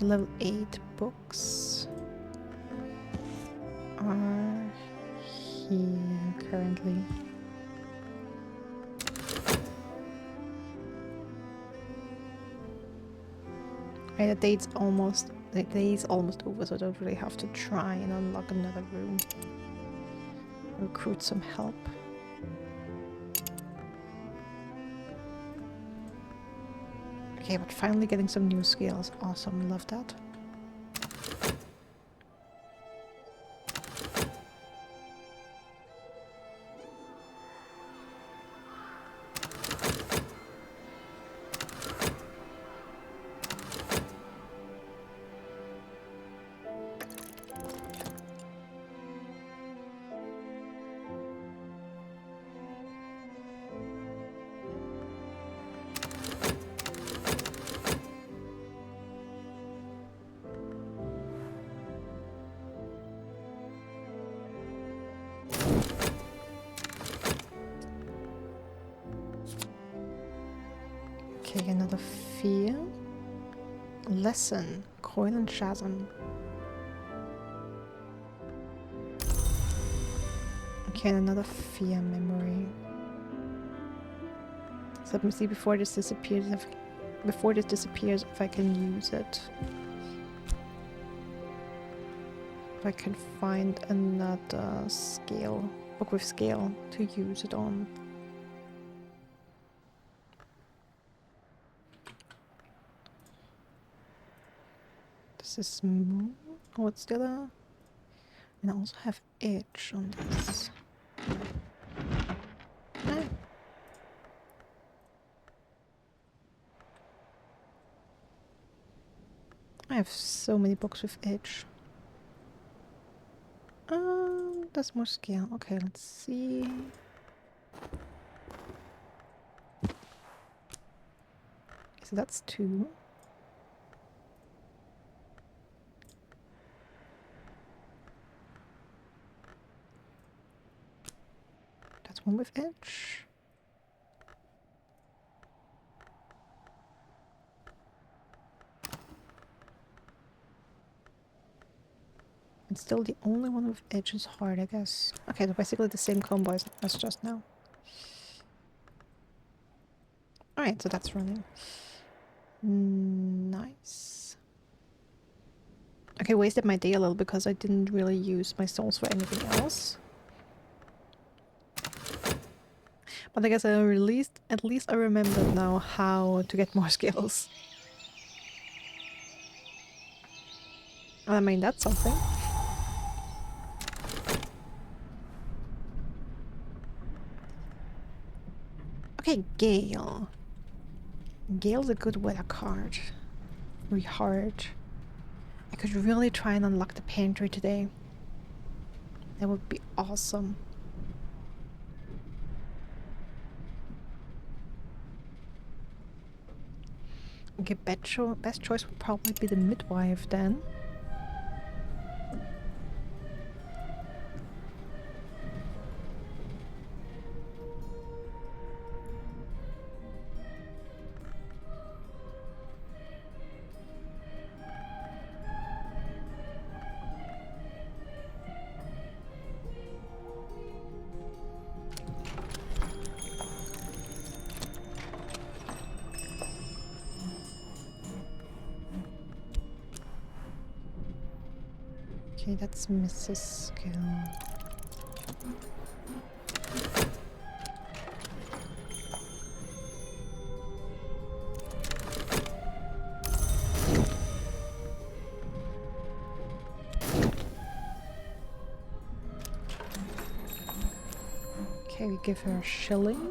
level 8 books are here currently. Right, the day's almost over, so I don't really have to try and unlock another room. Recruit some help. Okay, but finally getting some new skills. Awesome, love that. Okay, another fear. Lesson. Coil and Chasm. Okay, and another fear memory. So let me see before this disappears if I can use it. If I can find another scale, book with scale to use it on. This is smooth. What's the other? And I also have edge on this. Ah. I have so many books with edge. That's more scale. Okay, let's see. So that's 2. That's 1 with edge. And still the only one with edge is hard, I guess. Okay, so basically the same combo as just now. Alright, so that's running. Nice. Okay, wasted my day a little because I didn't really use my souls for anything else. But I guess at least I remembered now how to get more skills. I mean, that's something. Okay, Gale. Gale's a good weather card. Very hard. I could really try and unlock the pantry today. That would be awesome. Okay, best choice would probably be the midwife then. Okay, that's Mrs. Skill. Okay, we give her a shilling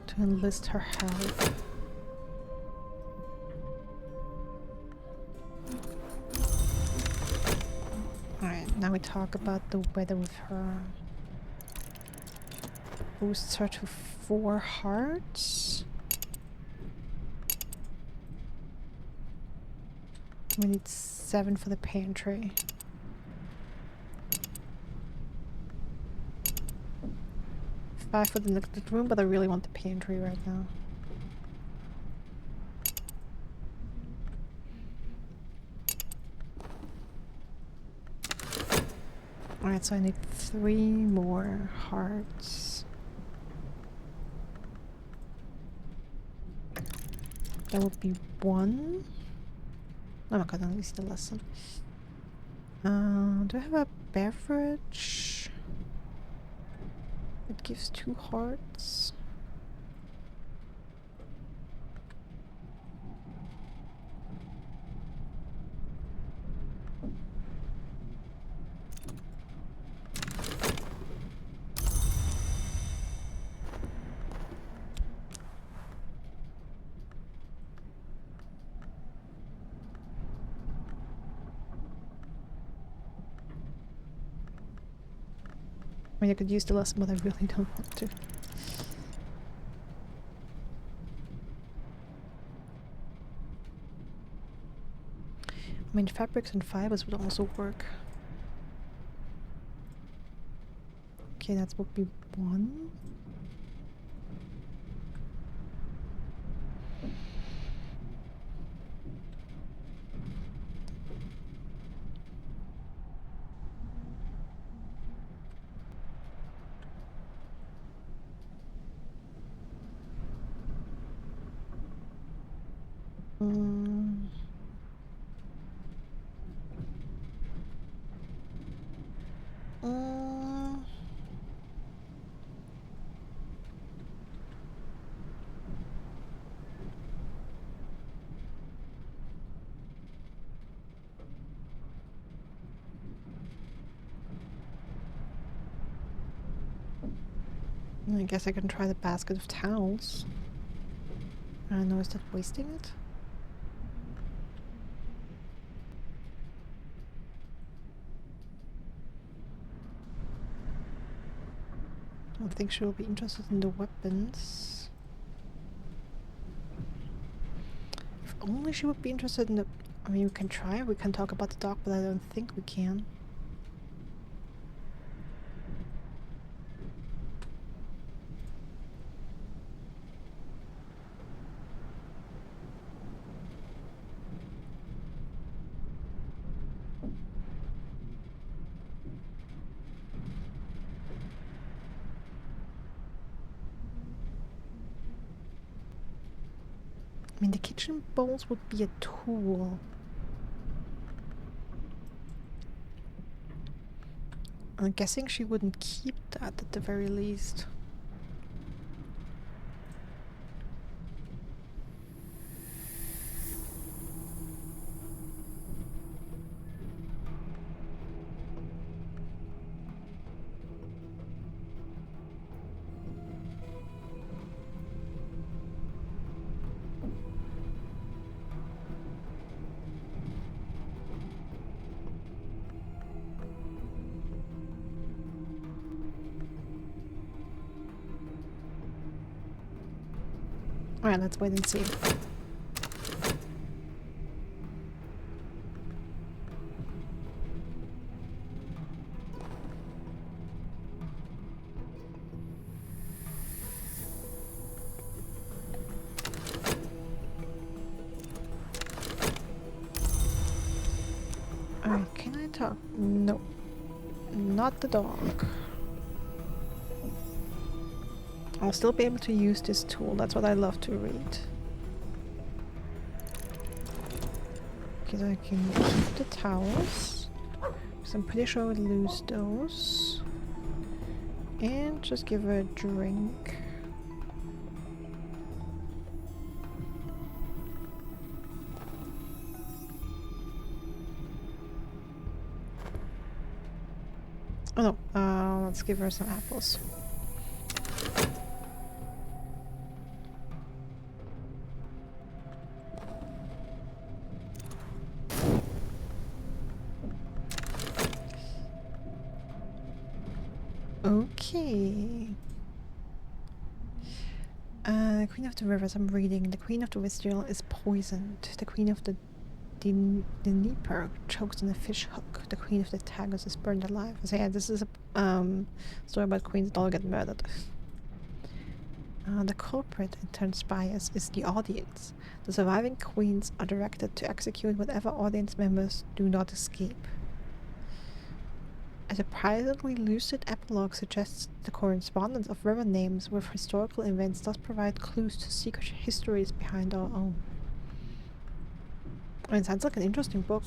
to enlist her help. Now we talk about the weather with her. Boosts her to 4 hearts. We need 7 for the pantry. 5 for the next room, but I really want the pantry right now. Alright, so I need 3 more hearts. That would be 1. Oh my god, at least the lesson. Do I have a beverage? It gives 2 hearts. I mean, I could use the lesson, but I really don't want to. I mean, fabrics and fibers would also work. Okay, that would be 1. I guess I can try the basket of towels. I don't know, is that wasting it? I don't think she will be interested in the weapons. If only she would be interested in the... I mean, we can try, we can talk about the dog, but I don't think we can. I mean, the kitchen bowls would be a tool. I'm guessing she wouldn't keep that at the very least. Alright, let's wait and see. Alright, can I talk? No. Not the dog. I'll still be able to use this tool. That's what I love to read. Because I can keep the towels. Because I'm pretty sure I would lose those. And just give her a drink. Oh no, let's give her some apples. Okay. The Queen of the Rivers, I'm reading. The Queen of the Wistral is poisoned. The Queen of the Dnieper choked on a fish hook. The Queen of the Tagus is burned alive. So yeah, this is a story about queens that all get murdered. The culprit, in turn bias, is the audience. The surviving queens are directed to execute whatever audience members do not escape. A surprisingly lucid epilogue suggests the correspondence of river names with historical events does provide clues to secret histories behind our own. I mean, it sounds like an interesting book.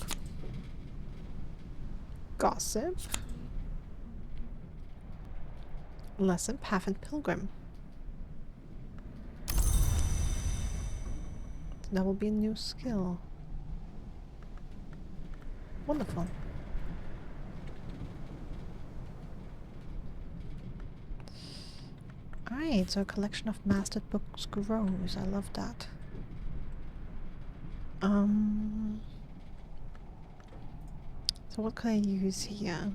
Gossip. Lesson Path and Pilgrim. That will be a new skill. Wonderful. Alright, so a collection of mastered books grows. I love that. So what can I use here?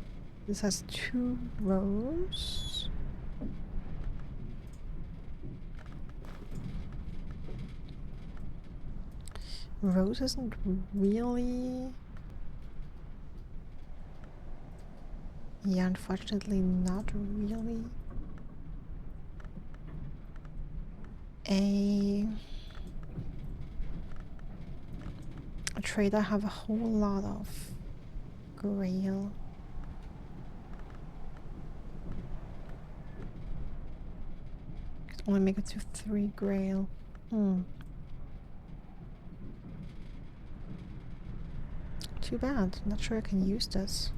This has 2 rows. Rose isn't really... Yeah, unfortunately not really a trade I have a whole lot of. Grail. Could only make it to 3 grail. Too bad. Not sure I can use this.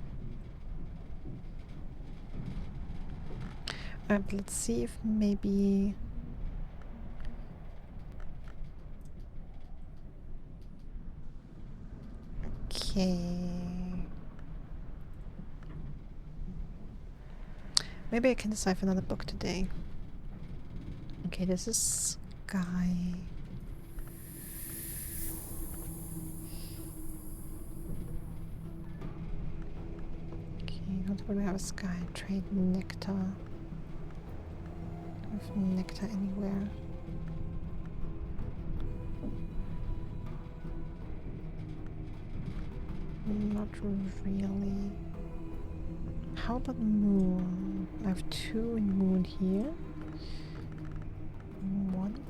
Alright, but let's see if maybe... Okay. Maybe I can decipher another book today. Okay, this is Sky. Okay, what do we have? A Sky trade nectar. Have nectar anywhere? Not really. How about moon? I have 2 in moon here. 1.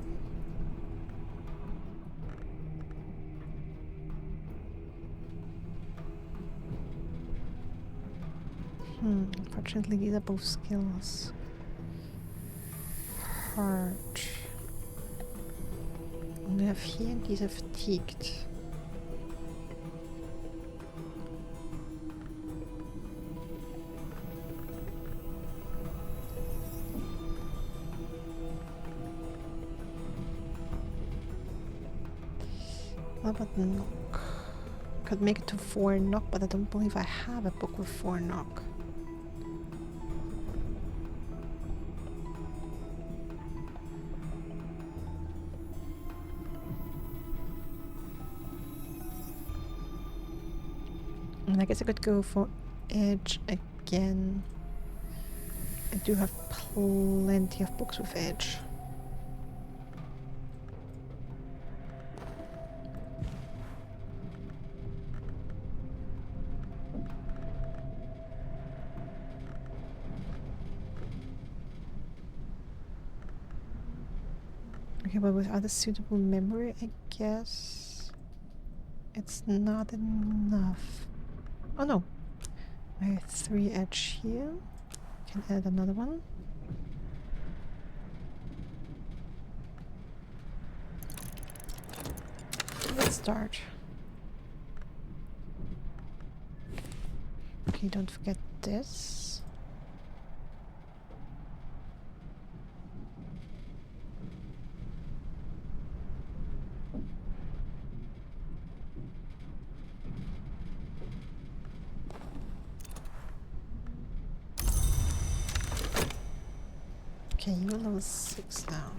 Unfortunately these are both skills. Heart. And I have here and these are fatigued. What about knock? Could make it to 4 knock, but I don't believe I have a book with 4 knock. And I guess I could go for edge again. I do have plenty of books with edge. Okay, but without a suitable memory, I guess it's not enough. Oh no, I have 3 edge here. Can add another one. Let's start. Okay, don't forget this. Okay, you're level 6 now.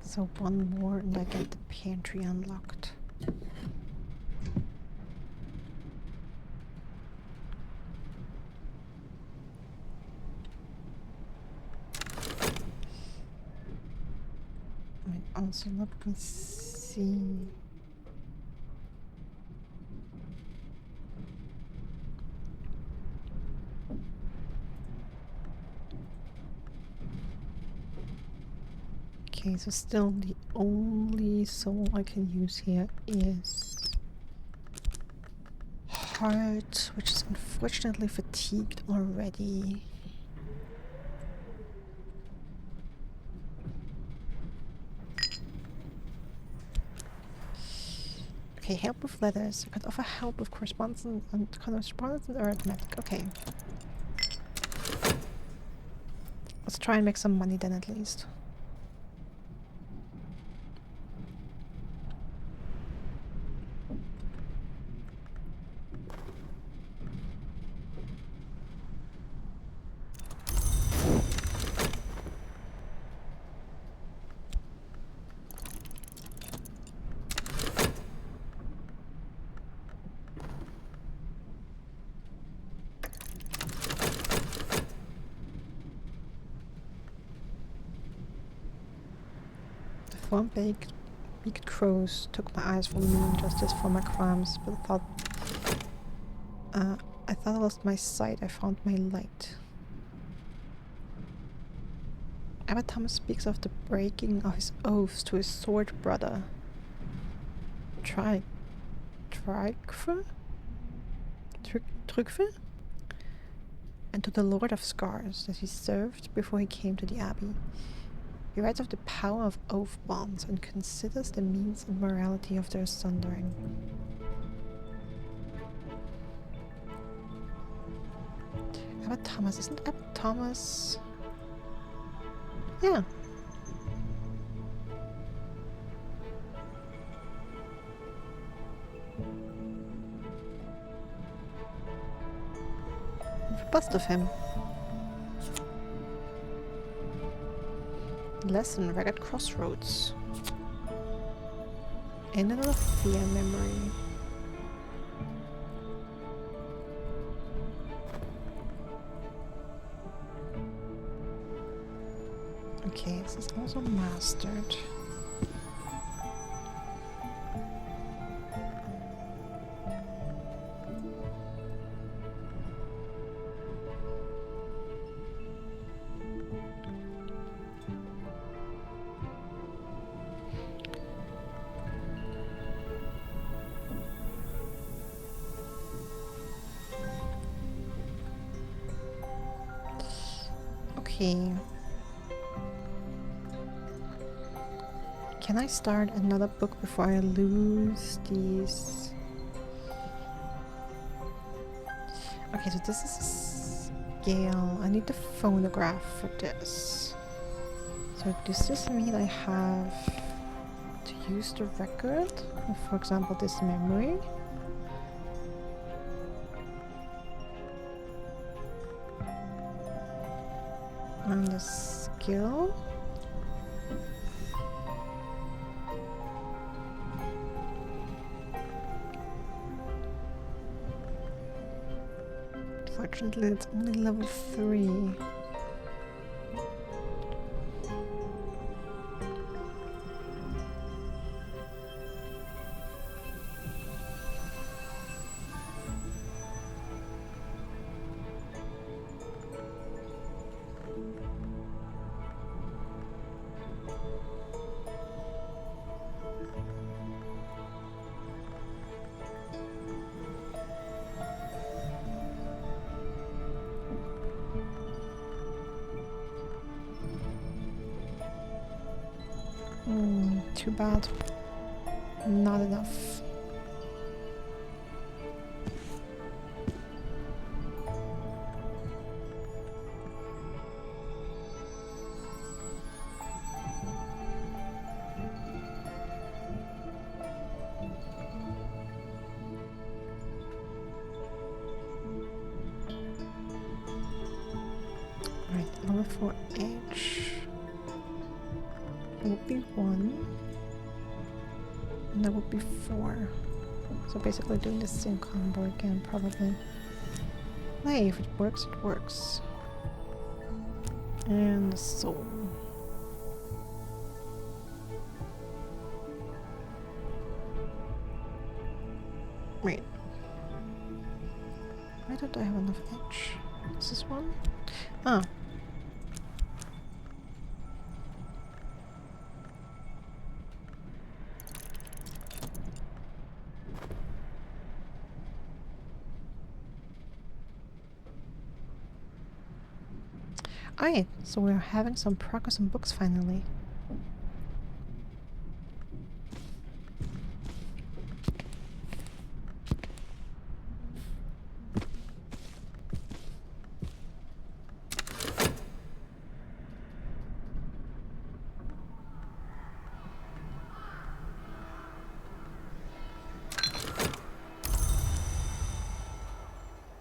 So 1 more and I get the pantry unlocked. Also, let me see. Okay, so still the only soul I can use here is heart, which is unfortunately fatigued already. Okay, help with letters. I could offer help with correspondence and arithmetic. Okay. Let's try and make some money then at least. One beaked crows took my eyes from me in justice for my crimes, but I thought I lost my sight. I found my light. Abbot Thomas speaks of the breaking of his oaths to his sword brother. Trygve? And to the Lord of Scars that he served before he came to the Abbey. He writes of the power of oath bonds and considers the means and morality of their sundering. Abbot Thomas, isn't Abbot Thomas... Yeah. A bust of him. Lesson, Ragged Crossroads. And another fear memory. Okay, this is also mastered. Okay. Can I start another book before I lose these? Okay, so this is a scale. I need the phonograph for this. So does this mean I have to use the record? For example, this memory? And the skill? Fortunately, it's only level 3. Too bad. Not enough. Right, level 4H. It would be 1. And that would be 4. So basically doing the same combo again, probably. Hey, if it works, it works. And the soul. Wait. Why don't I have enough edge? This is one? Ah. Alright, so we're having some progress on books finally.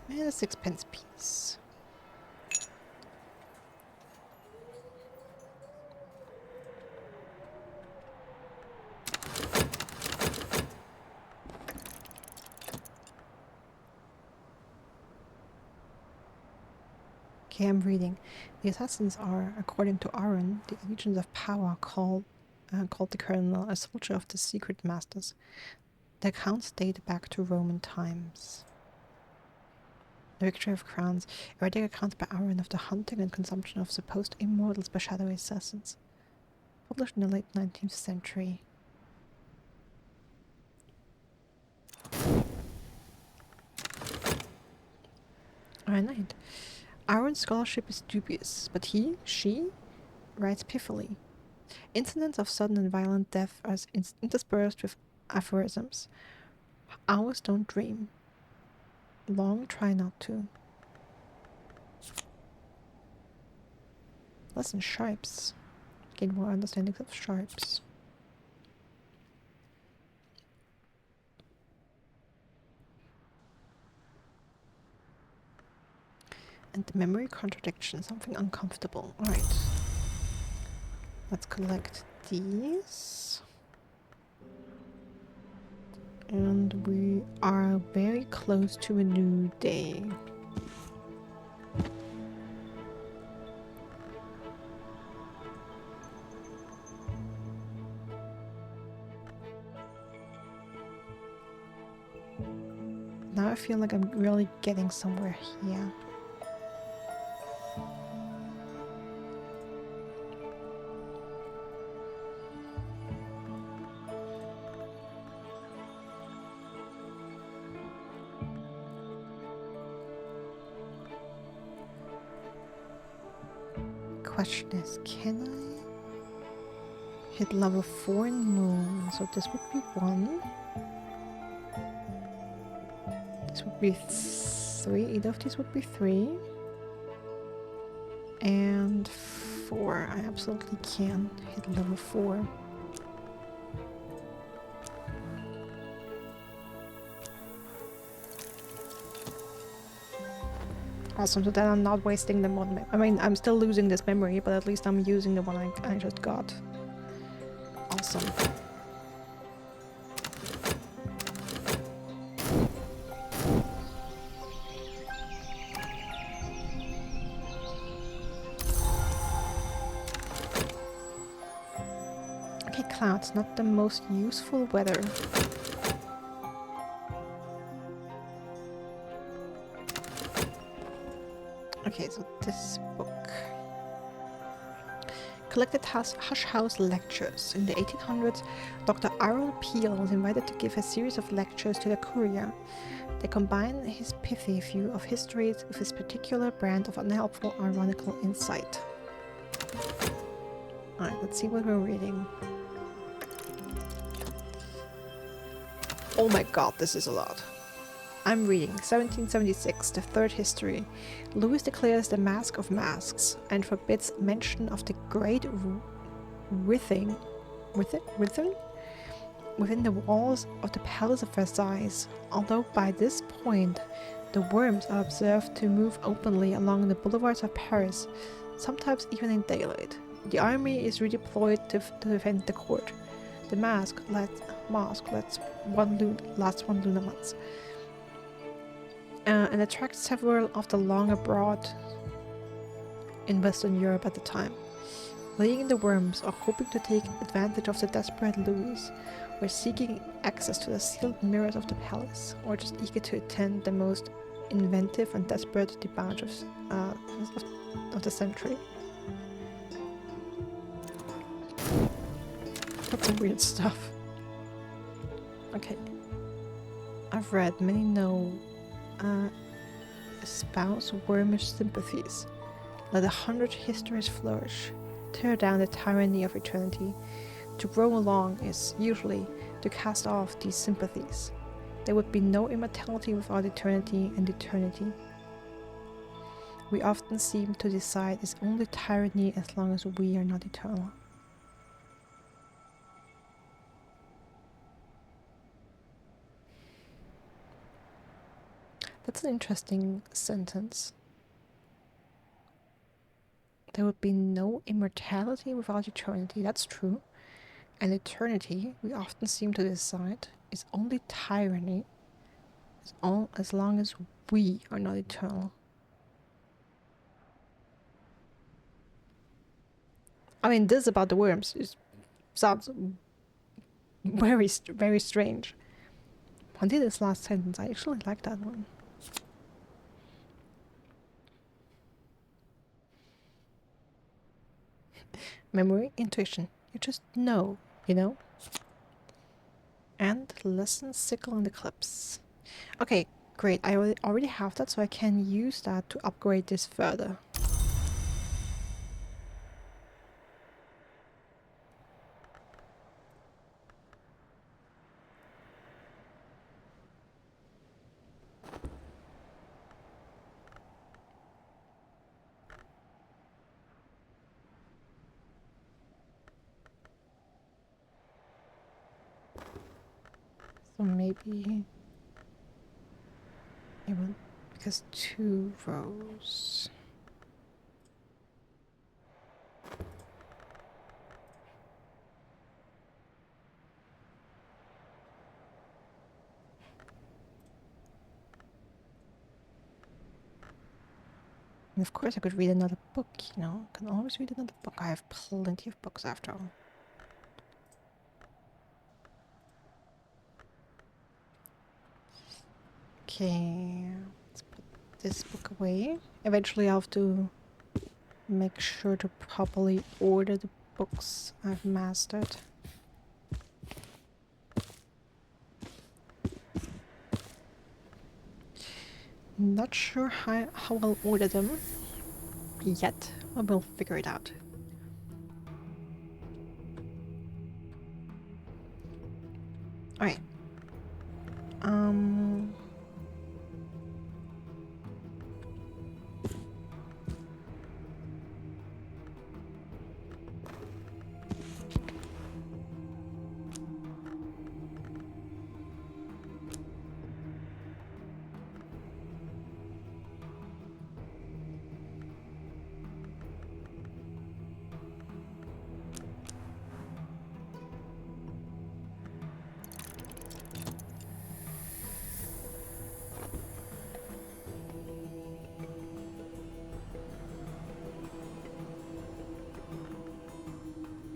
And a 6-pence piece. Okay, I'm reading. The assassins are, according to Aaron, the agents of power called the Colonel, a soldier of the secret masters. The accounts date back to Roman times. The Victory of Crowns, erratic accounts by Aaron of the hunting and consumption of supposed immortals by shadowy assassins. Published in the late 19th century. Alright. Aaron's scholarship is dubious, but she, writes pithily. Incidents of sudden and violent death are interspersed with aphorisms. Owls don't dream. Long try not to. Lesson sharps. Gain more understanding of sharps. And the memory contradiction, something uncomfortable. Alright. Let's collect these. And we are very close to a new day. Now I feel like I'm really getting somewhere here. Question is, can I hit level 4 in Moon? So this would be 1. This would be 3. Either of these would be 3. And 4. I absolutely can hit level 4. Awesome, so then I'm not wasting them on... I mean, I'm still losing this memory, but at least I'm using the one I just got. Awesome. Okay, clouds, not the most useful weather. Okay, so this book. Collected Hush House Lectures. In the 1800s, Dr. Aaron Peel was invited to give a series of lectures to the Courier. They combine his pithy view of histories with his particular brand of unhelpful, ironical insight. Alright, let's see what we're reading. Oh my god, this is a lot. I'm reading 1776, the third history. Louis declares the Mask of Masks and forbids mention of the great within the walls of the Palace of Versailles, although by this point the worms are observed to move openly along the boulevards of Paris, sometimes even in daylight. The army is redeployed to defend the court. The mask lasts one lunar month. And attracts several of the long abroad in Western Europe at the time. Laying in the worms are hoping to take advantage of the desperate Louis, or seeking access to the sealed mirrors of the palace, or just eager to attend the most inventive and desperate debauch of the century. That's some weird stuff. Okay. I've read many know espouse wormish sympathies. Let 100 histories flourish. Tear down the tyranny of eternity. To grow along is usually to cast off these sympathies. There would be no immortality without eternity, and eternity, we often seem to decide, is only tyranny as long as we are not eternal. That's an interesting sentence. There would be no immortality without eternity. That's true. And eternity, we often seem to decide, is only tyranny as long as we are not eternal. I mean, this about the worms sounds very, very strange. Until this last sentence, I actually like that one. Memory, intuition. You just know, you know? And listen, sickle, and eclipse. Okay, great. I already have that, so I can use that to upgrade this further. So maybe it will, because 2 rows. And of course I could read another book, you know? I can always read another book. I have plenty of books after all. Okay, let's put this book away. Eventually I'll have to make sure to properly order the books I've mastered. Not sure how I'll order them yet, but we'll figure it out. Alright.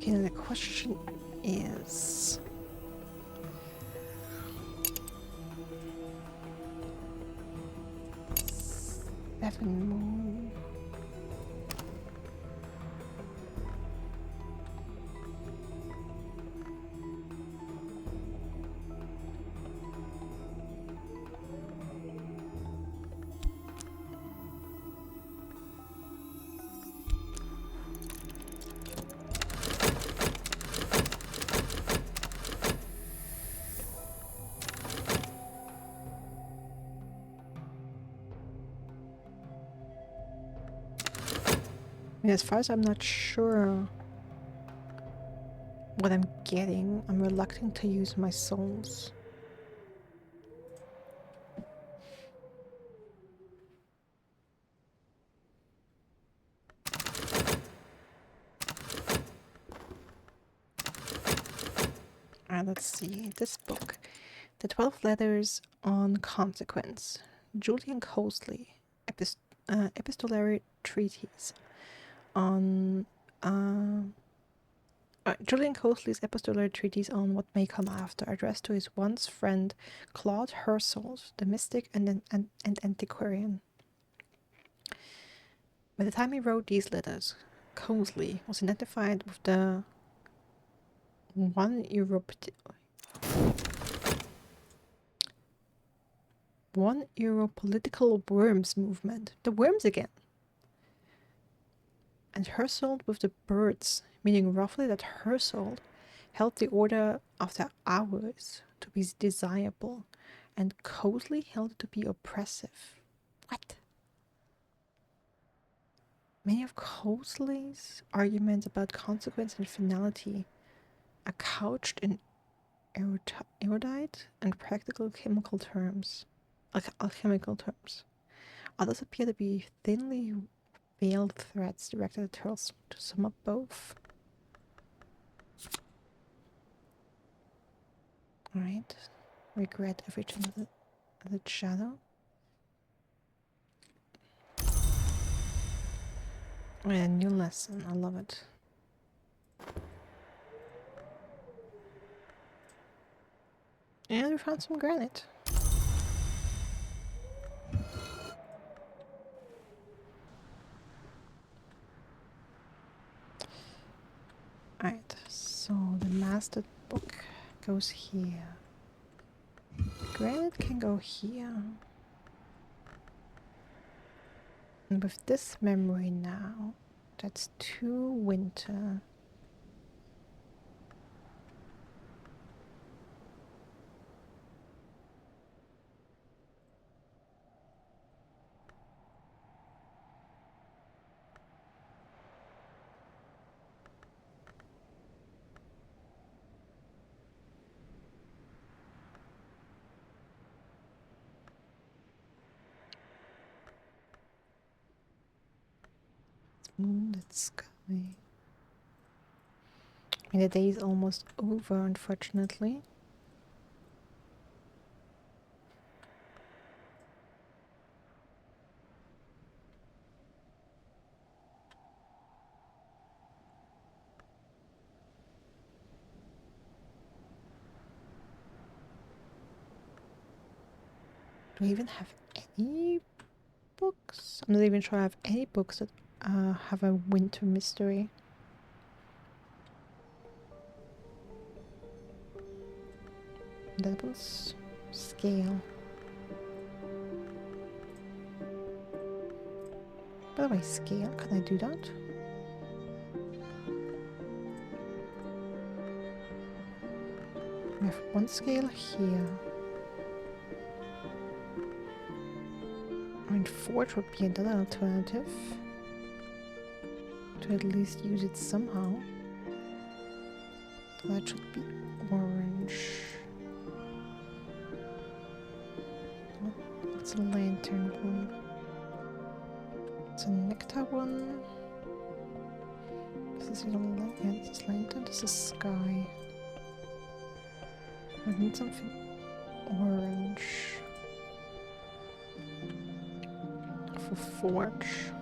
Okay, then the question is... Seven more. As far as I'm not sure what I'm getting, I'm reluctant to use my souls. Let's see, this book. The 12 Letters on Consequence. Julian Cosley. Epistolary Treatise on Julian Cosley's epistolary treatise on what may come after, addressed to his once friend Claude Hersault, the mystic and antiquarian. By the time he wrote these letters, Cosley was identified with the One Euro political worms movement. The worms again. and Hersold with the birds, meaning roughly that Hersold held the order of the hours to be desirable and coldly held it to be oppressive. What? Many of Coldsley's arguments about consequence and finality are couched in erudite and practical chemical terms, alchemical terms. Others appear to be thinly veiled threats directed at turtles. To sum up both. Alright. Regret everything of the shadow. Oh yeah, new lesson. I love it. And we found some granite. Alright, so the mastered book goes here. Granite can go here. And with this memory now, that's 2 winter. Moonlit sky. I mean, the day is almost over, unfortunately. Do I even have any books? I'm not even sure I have any books that have a winter mystery. That was scale. By the way, scale, can I do that? We have 1 scale here. I mean, forge would be another alternative. To at least use it somehow. That should be orange. Oh, it's a lantern one. It's a nectar one. This is yellow. Yeah, this is lantern. This is sky. I need something orange for forge.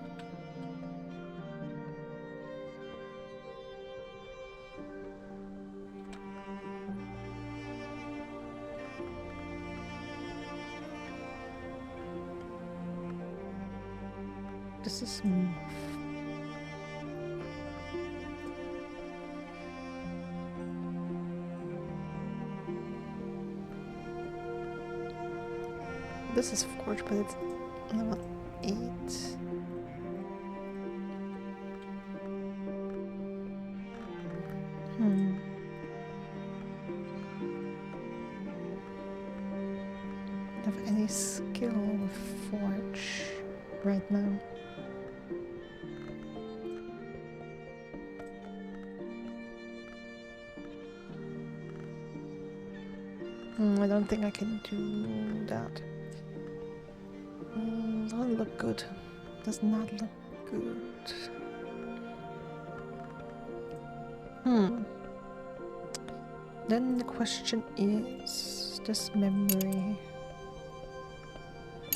This is this is forge, but it's level 8. Don't have any skill with forge right now. I don't think I can do that. Doesn't look good. Does not look good. Then the question is, this memory,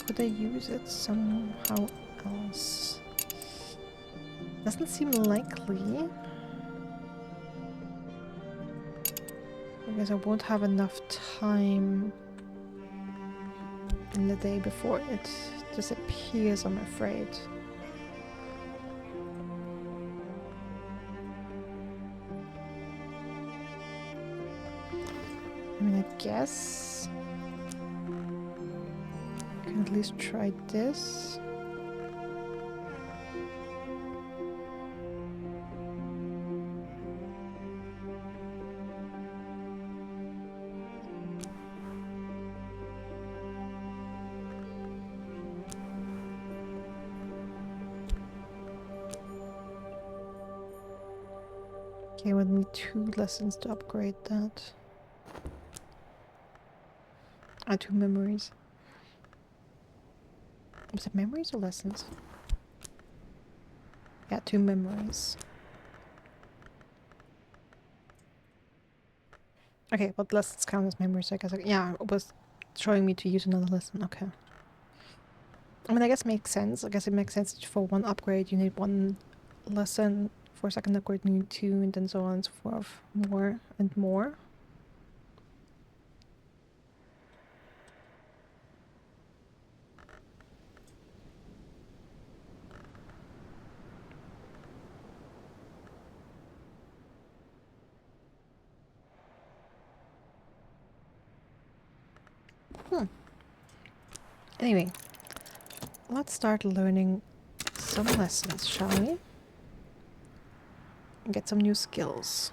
could I use it somehow else? Doesn't seem likely. Because I won't have enough time in the day before it disappears, I'm afraid. I mean, I guess I can at least try this. Okay, we'll need 2 lessons to upgrade that. 2 memories. Was it memories or lessons? Yeah, 2 memories. Okay, but lessons count as memories, I guess. Yeah, it was showing me to use another lesson. Okay. I mean, I guess it makes sense. I guess it makes sense for 1 upgrade you need 1 lesson. For a second upgrade you need 2, and then so on and so forth. More and more. Anyway, let's start learning some lessons, shall we? And get some new skills.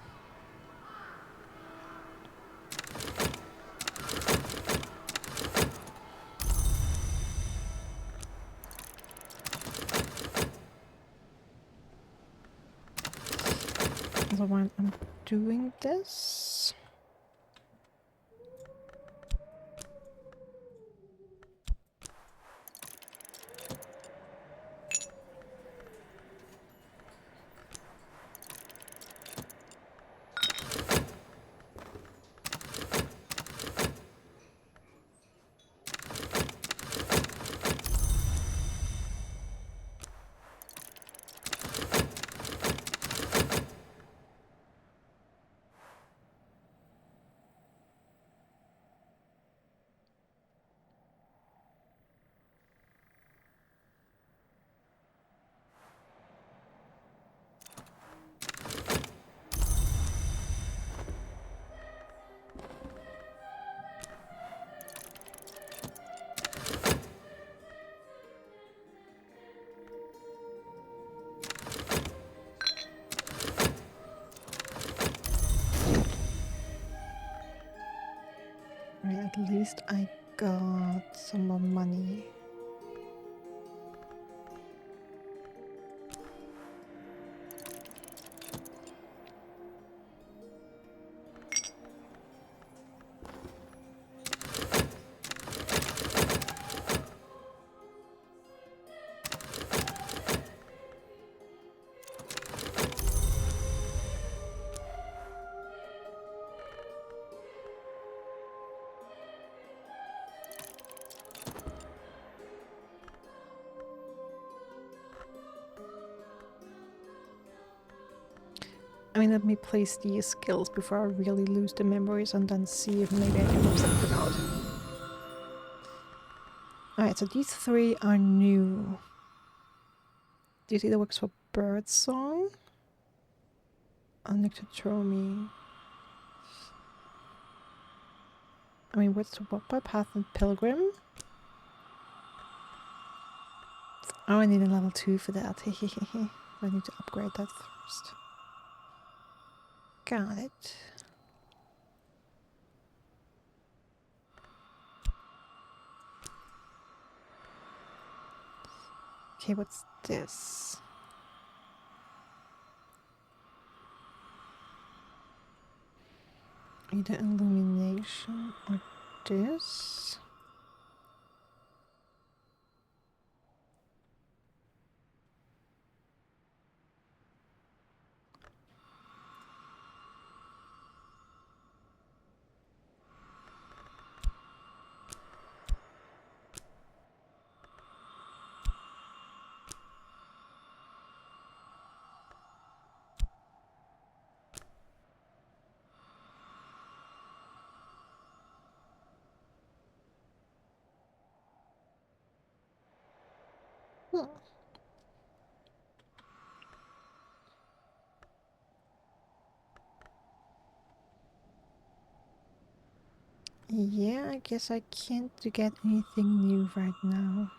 So while I'm doing this... At least I got some more money. I mean, let me place these skills before I really lose the memories and then see if maybe I can move something out. Alright, so these 3 are new. Do you see that works for Birdsong? Onyctotromy. I mean, what's the walk by path and pilgrim? Oh, I need a level 2 for that. I need to upgrade that first. Got it. Okay, what's this? Either illumination or this? Hmm. Yeah, I guess I can't get anything new right now.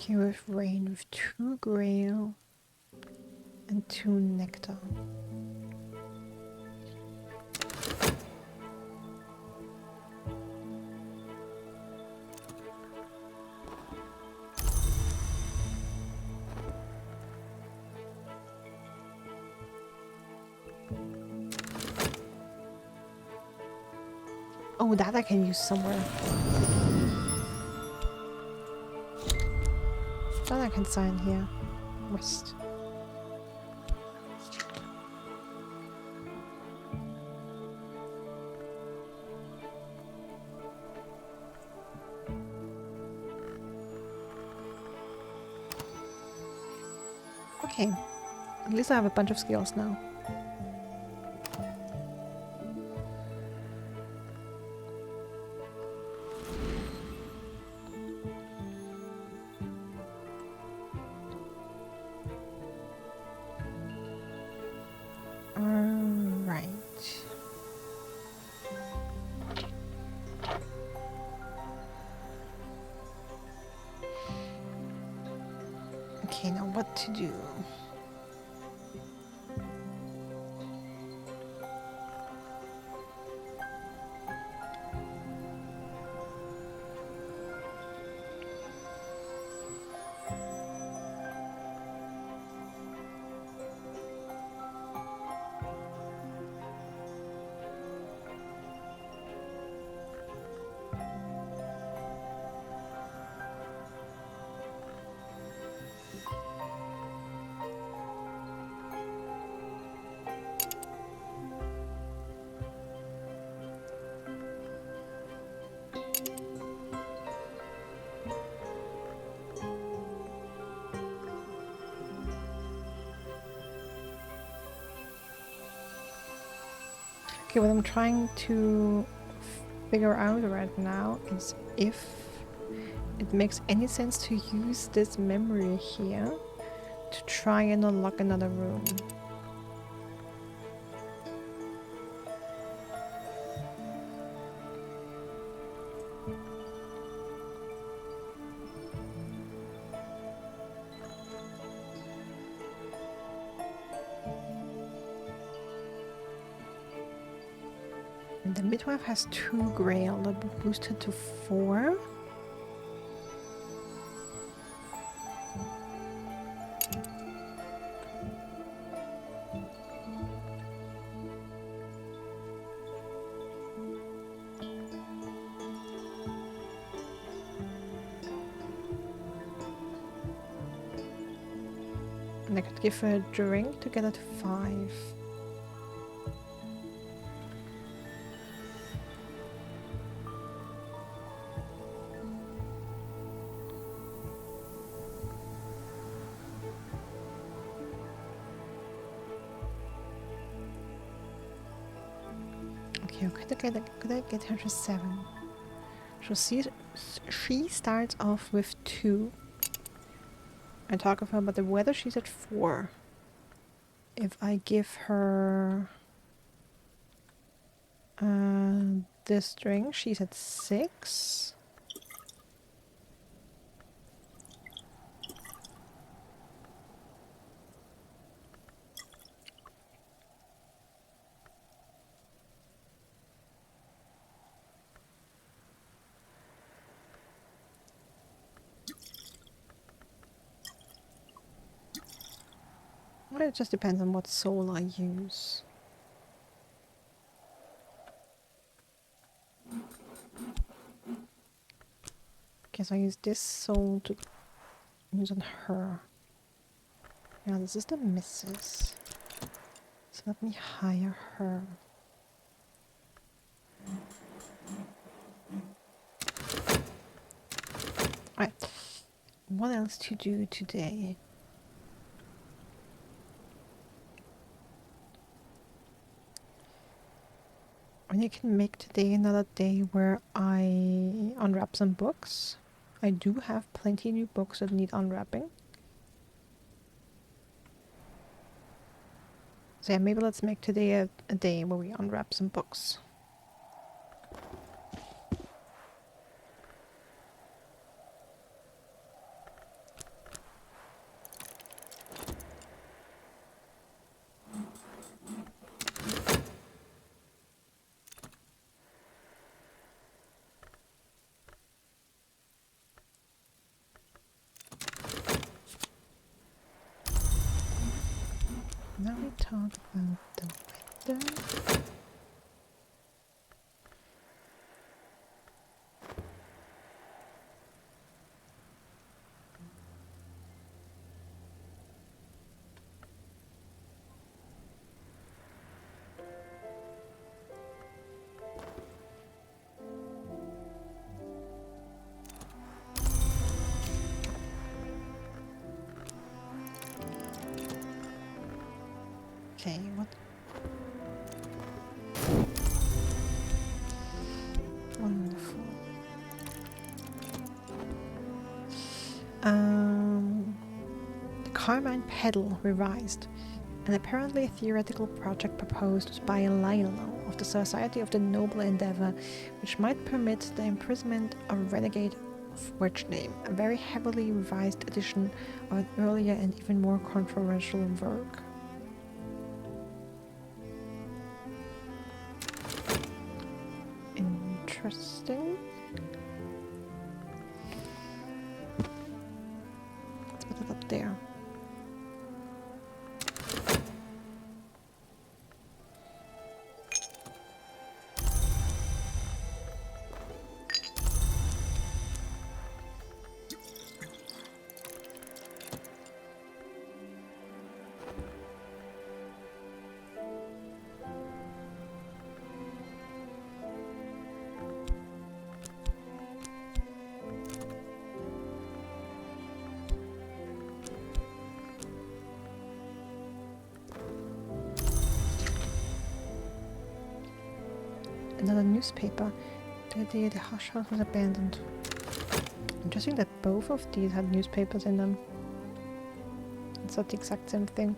Okay, with rain, with 2 grail and 2 nectar. Oh, that I can use somewhere. That I can sign here. West. Okay. At least I have a bunch of skills now. Alright. Okay, now what to do? Okay, what I'm trying to figure out right now is if it makes any sense to use this memory here to try and unlock another room. And the midwife has 2 grail, that will boost it to 4. And I could give her a drink to get it to 5. Okay, could I get her to 7? So she starts off with 2. I talk of her about the weather, she's at 4. If I give her this drink, she's at 6. Well, it just depends on what soul I use. Okay, so I use this soul to use on her. Now this is the missus. So let me hire her. Alright. What else to do today? And I can make today another day where I unwrap some books. I do have plenty new books that need unwrapping. So yeah, maybe let's make today a day where we unwrap some books. Now we talk about the weather. Okay, what? Wonderful. The Carmine Pedal revised, an apparently theoretical project proposed by Lionel of the Society of the Noble Endeavor, which might permit the imprisonment of renegade Forge Name, a very heavily revised edition of an earlier and even more controversial work. Interesting. Let's put it up there. Another newspaper. The hush house was abandoned. Interesting that both of these had newspapers in them. It's not the exact same thing.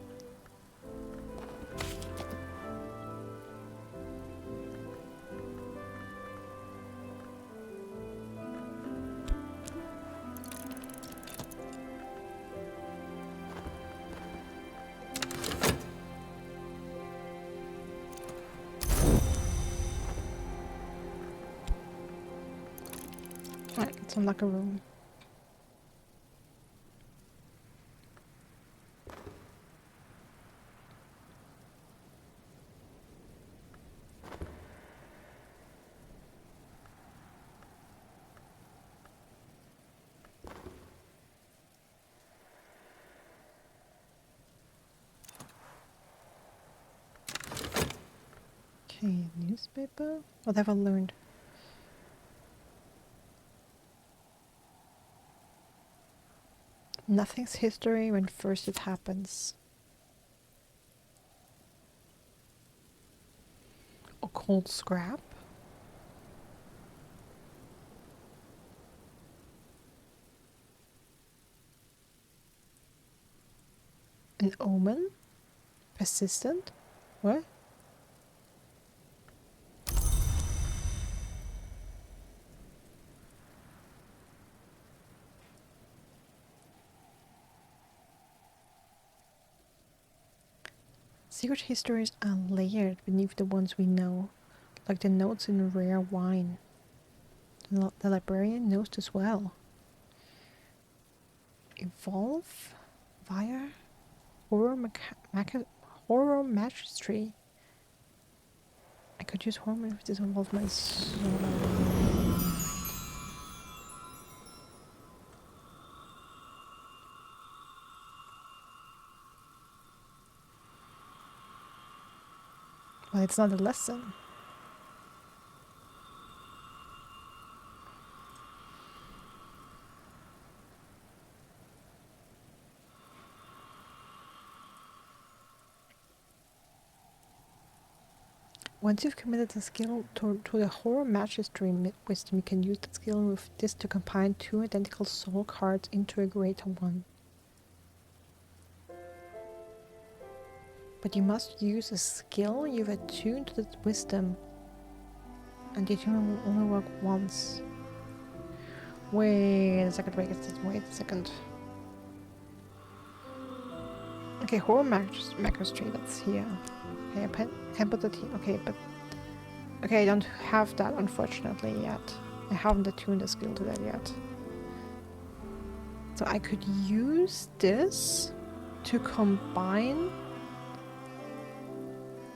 Right, let's unlock a room. Okay, newspaper? What have I learned? Nothing's history when first it happens. Occult scrap? An omen? Persistent? What? Secret histories are layered beneath the ones we know, like the notes in rare wine. The librarian knows this well. Evolve via horror magistry. I could use horror if this involved my soul. Well, it's not a lesson. Once you've committed a skill to the horror magistry wisdom, you can use that skill with this to combine two identical soul cards into a greater one. But you must use a skill you've attuned to the wisdom, and the attunement will only work once. Wait a second, wait a second. Okay, horror magistry, that's here. Okay, I can put that here. Okay, but... Okay, I don't have that, unfortunately, yet. I haven't attuned the skill to that yet. So I could use this to combine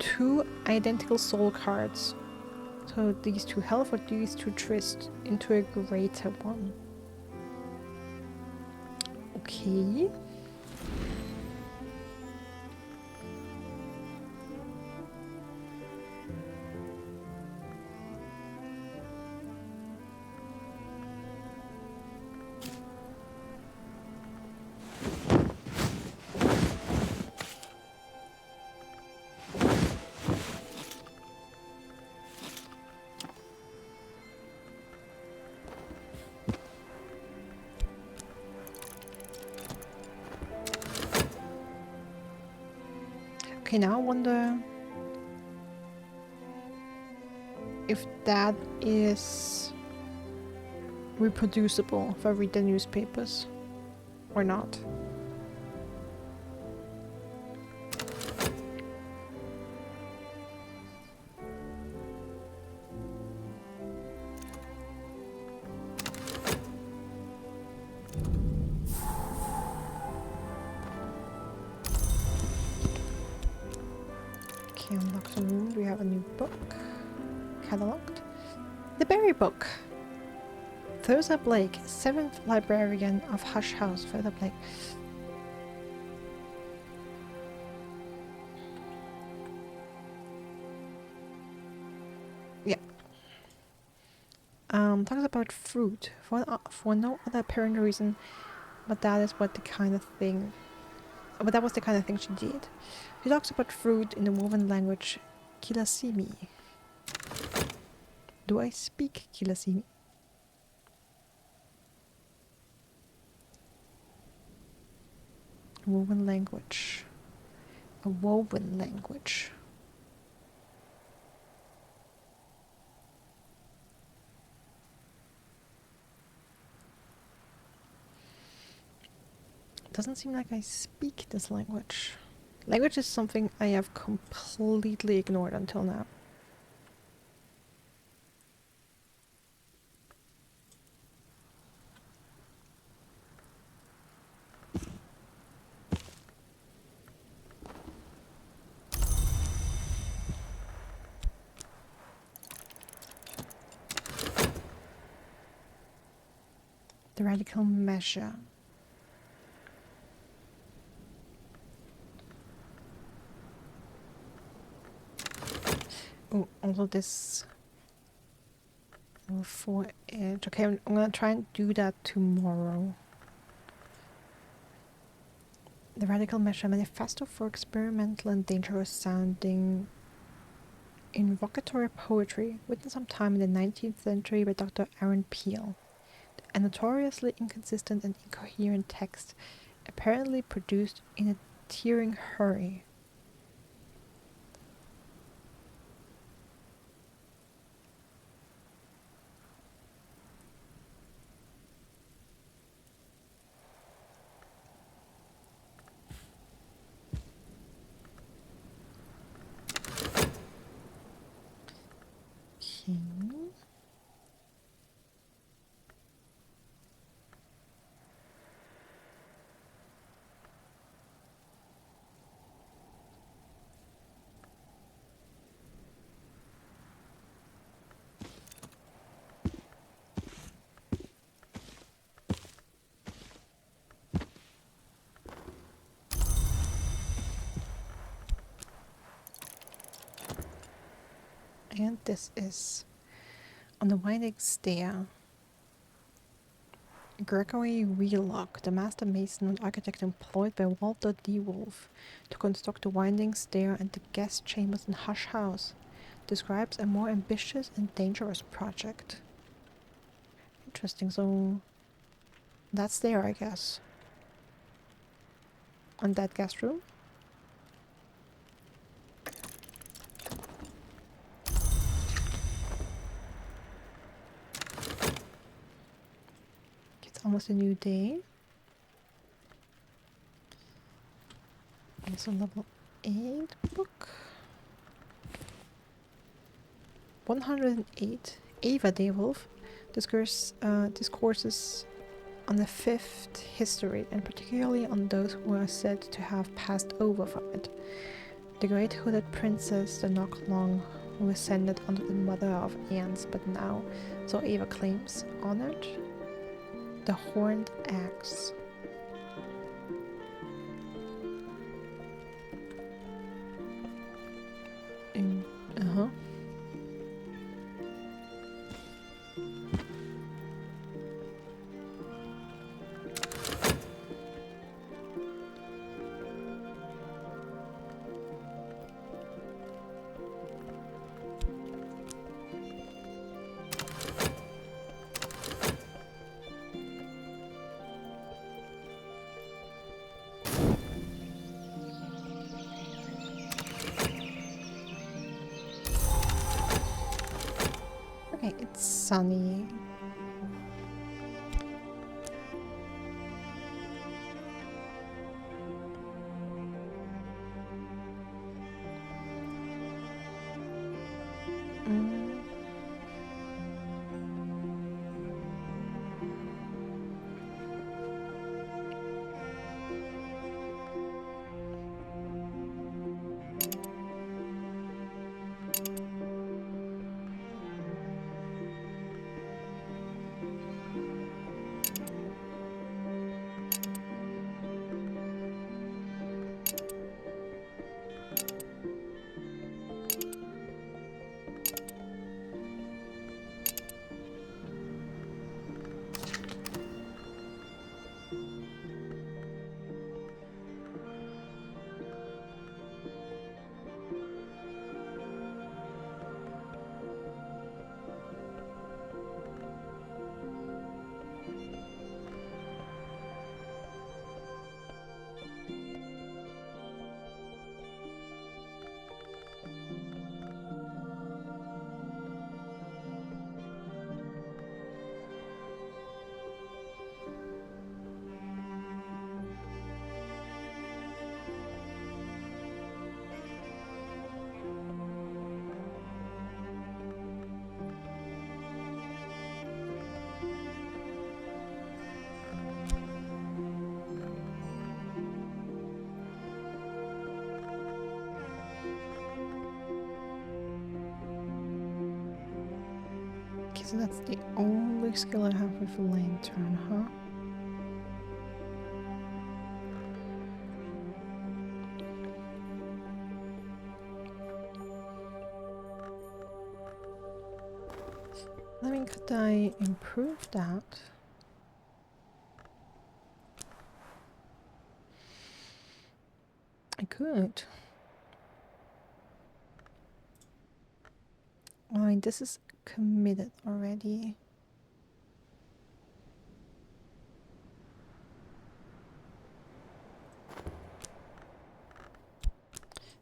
2 identical soul cards. So these 2 health or these 2 tryst into a greater one. Okay. Okay, now I wonder if that is reproducible if I read the newspapers or not. Okay, unlock some rooms. We have a new book. Cataloged. The Berry Book. Thurza Blake, 7th Librarian of Hush House, Thurza Blake. Yeah. Talks about fruit for no other apparent reason, but that is what the kind of thing. But that was the kind of thing she did. She talks about fruit in the woven language Kilasimi. Do I speak Kilasimi? Woven language. A woven language. Doesn't seem like I speak this language. Language is something I have completely ignored until now. The radical measure. Oh, also this 4 edge. Okay, I'm gonna try and do that tomorrow. The radical measure, manifesto for experimental and dangerous sounding invocatory poetry, written sometime in the 19th century by Dr. Aaron Peel. A notoriously inconsistent and incoherent text, apparently produced in a tearing hurry. Okay. And this is on the winding stair. Gregory Wheelock, the master mason and architect employed by Walter D. Wolfe to construct the winding stair and the guest chambers in Hush House, describes a more ambitious and dangerous project. Interesting, so that's there, I guess. On that guest room. It's almost a new day. Also level 8 book. 108. Ava Devolf discourses on the 5th history, and particularly on those who are said to have passed over from it. The great hooded princess, the Knocklong, who ascended under the mother of ants, but now, so Eva claims, honored. The horned axe. Uh-huh. Okay, it's sunny. Okay, so that's the only skill I have with a lantern, huh? I mean, could I improve that? I could. I mean, this is committed already.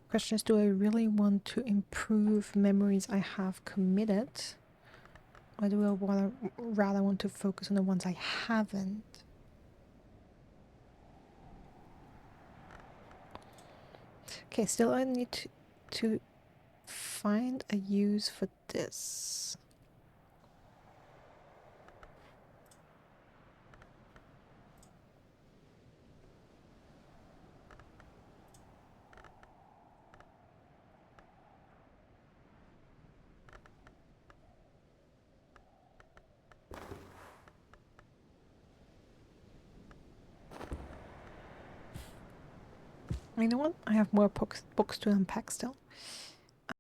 Question is, do I really want to improve memories I have committed? Or do I rather want to focus on the ones I haven't? Okay, still I need to find a use for this. You know what? I have more books to unpack still.